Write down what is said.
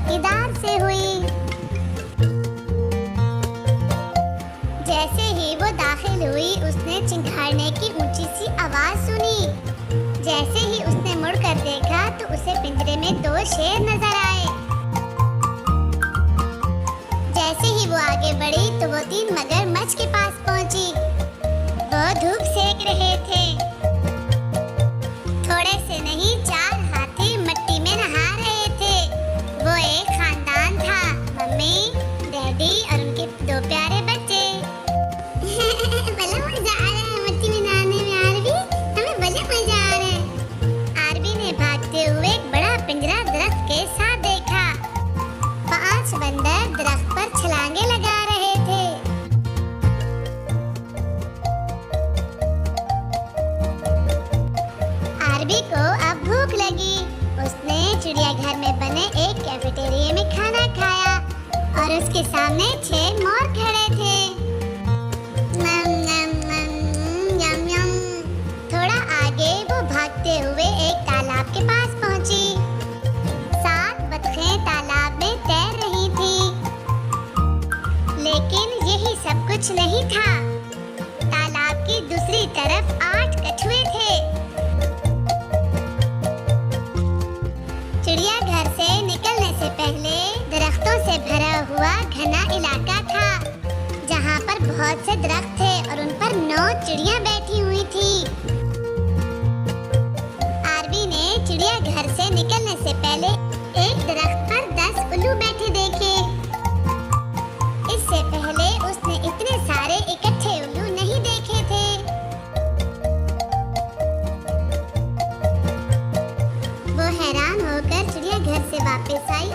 चौकीदार से हुई। जैसे ही वो दाखिल हुई उसने चिंघाड़ने की ऊंची सी आवाज सुनी। जैसे ही उसने मुड़कर देखा तो उसे पिंजरे में 2 शेर नजर आए। जैसे ही वो आगे बढ़ी तो वो 3 मगरमच्छ के पास पहुंची। वो धूप सेक रहे थे। थोड़े से नहीं 4 हाथी मिट्टी में नहा रहे थे। वो एक खानदान था, मम्मी, डैडी और उनके 2 प्यारे बच्चे। बड़ा मजा आ रहा है मिट्टी में नहाने में आरबी, हमें बड़ा मजा आ रहा है। आरबी ने भागते हुए एक बड़ा पिंजरा दरख्त के साथ देखा। 5 बंदर दरख्त पर छलांगे लगा रहे थे। आरबी को अब भूख लगी। उसने चिड़ियाघर में बने एक कैफेटेरिया में खाना खाया और उसके सामने 6 मोर खड़े थे। नम नम नम, यम यम। थोड़ा आगे वो भागते हुए एक तालाब के पास पहुंची। 7 बतखें तालाब में तैर रही थी। लेकिन यही सब कुछ नहीं था। तालाब की दूसरी तरफ 8 कछुए थे। चिड़ियाघर से निकलने से पहले दरख्तों से भरा हुआ घना इलाका था, जहाँ पर बहुत से दरख्त थे और उन पर 9 चिड़ियाँ बैठी हुई थी। आरबी ने चिड़ियाघर से निकलने से पहले एक दरख्त पर 10 उल्लू बैठे देखे। इससे पहले उसने इतने सारे इकट्ठे उल्लू नहीं देखे थे। वो हैरान होकर चिड़ियाघर से वापस आई